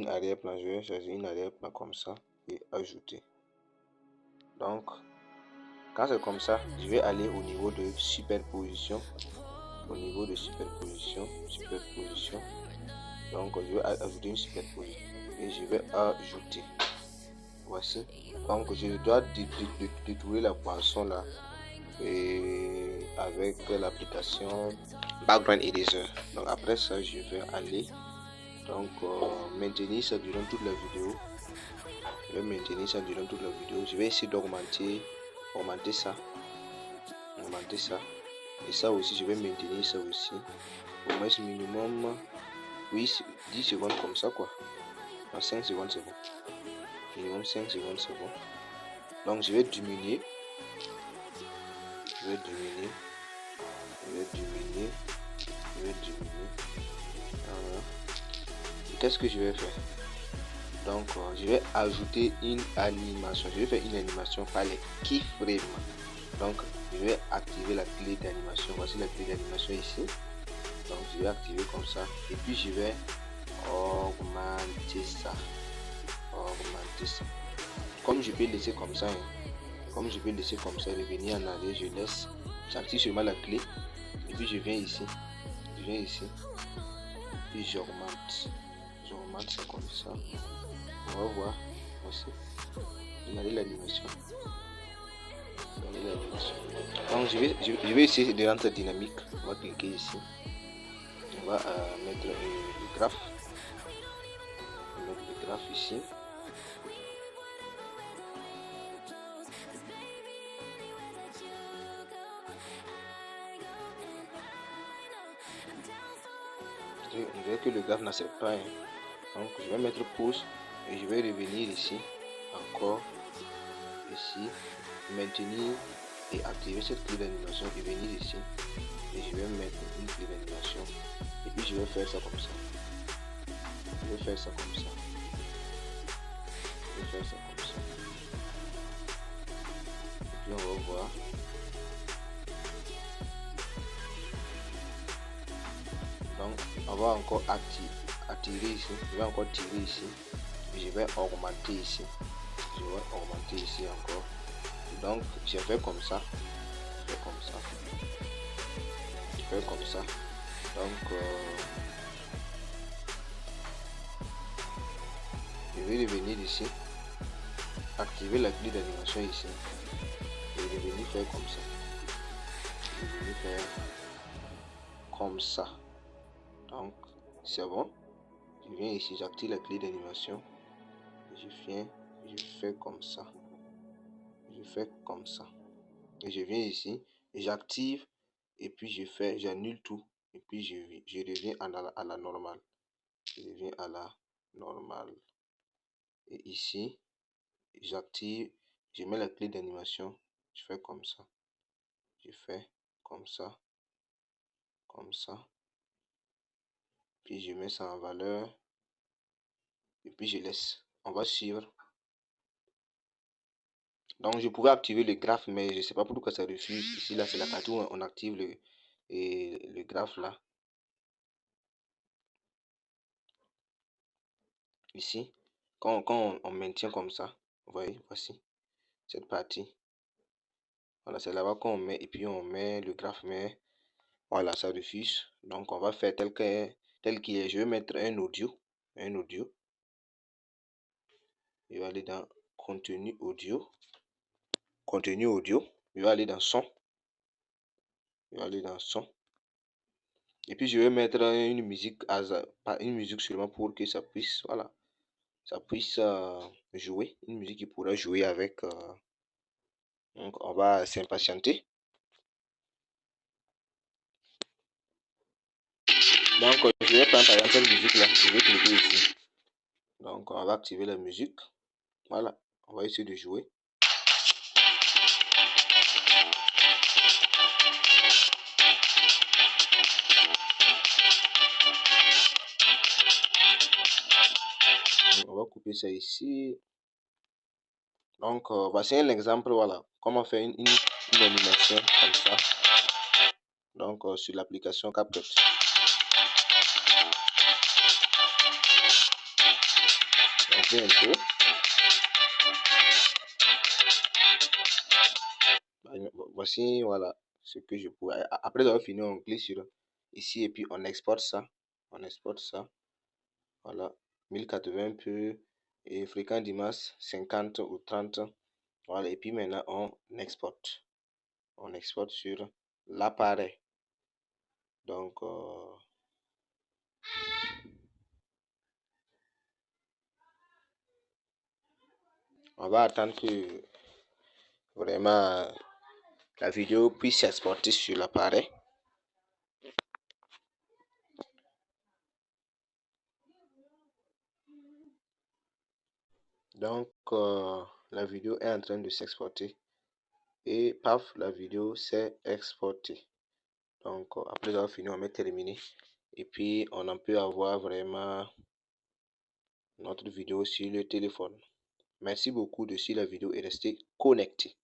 une arrière-plan, je vais choisir une arrière-plan comme ça et ajouter. Donc, quand c'est comme ça, je vais aller au niveau de superposition. Au niveau de superposition. Donc, je vais ajouter une superposition et je vais ajouter. Voici. Donc, je dois détourer la poisson là et avec l'application Background Eraser. Donc, après ça, je vais aller maintenir ça durant toute la vidéo. Je vais maintenir ça durant toute la vidéo. Je vais essayer d'augmenter ça. Et ça aussi, je vais maintenir ça aussi. Au moins minimum 10 secondes comme ça quoi. En 5 secondes c'est bon. Minimum 5 secondes c'est bon. Donc je vais diminuer. Voilà. Qu'est-ce que je vais faire? Donc je vais ajouter une animation. Je vais faire une animation par les keyframes. Donc je vais activer la clé d'animation. Voici la clé d'animation ici. Donc je vais activer comme ça. Et puis je vais augmenter ça. Comme je peux laisser comme ça. Revenir en arrière, je laisse. J'active seulement la clé. Et puis je viens ici. Puis j'augmente ça comme ça. On va voir aussi. Regardez l'animation. Donc je vais essayer de rendre dynamique. On va cliquer ici. On va mettre le graphe. Ici. On dirait que le graphe n'accepte pas. Donc je vais mettre pause et je vais revenir ici. Encore ici. Maintenir et activer cette clé d'animation et venir ici. Et je vais mettre une clé d'animation. Et puis je vais faire ça comme ça. Et puis on va voir. Donc on va encore attirer ici. Je vais encore tirer ici. Et je vais augmenter ici. Encore. Donc je fais comme ça. Donc je vais revenir ici, activer la clé d'animation ici et revenir faire comme ça. Donc c'est bon. Je viens ici, j'active la clé d'animation. Je fais comme ça. Et je viens ici et j'active et puis j'annule tout et puis je reviens à la normale. Et ici j'active, je mets la clé d'animation, je fais comme ça. Puis je mets ça en valeur et puis je laisse. On va suivre. Donc je pouvais activer le graphe mais je sais pas pourquoi ça refuse. Ici là c'est la partie où on active le graphe là. Ici quand on maintient comme ça, vous voyez, voici cette partie. Voilà, c'est là-bas qu'on met et puis on met le graphe mais voilà, ça refuse. Donc on va faire tel qu'il est. Je vais mettre un audio. Je vais aller dans contenu audio. Je vais aller dans son. Et puis je vais mettre une musique seulement pour que ça puisse, voilà, jouer. Une musique qui pourra jouer avec. Donc on va s'impatienter. Donc je vais prendre par exemple cette musique là. Je vais cliquer ici. Donc on va activer la musique. Voilà, on va essayer de jouer. On va couper ça ici. Donc voici un exemple, voilà, comment faire une animation comme ça. Donc sur l'application CapCut. charger un peu. Voici, voilà ce que je pourrais. Après avoir fini, on clique sur ici et puis on exporte ça. On exporte ça. Voilà. 1080p et fréquence d'image 50 ou 30. Voilà. Et puis maintenant, on exporte. On exporte sur l'appareil. Donc, on va attendre que vraiment la vidéo puisse s'exporter sur l'appareil. Donc, la vidéo est en train de s'exporter. Et paf, la vidéo s'est exportée. Donc, après avoir fini, on met terminé. Et puis, on en peut avoir vraiment notre vidéo sur le téléphone. Merci beaucoup de suivre la vidéo et rester connecté.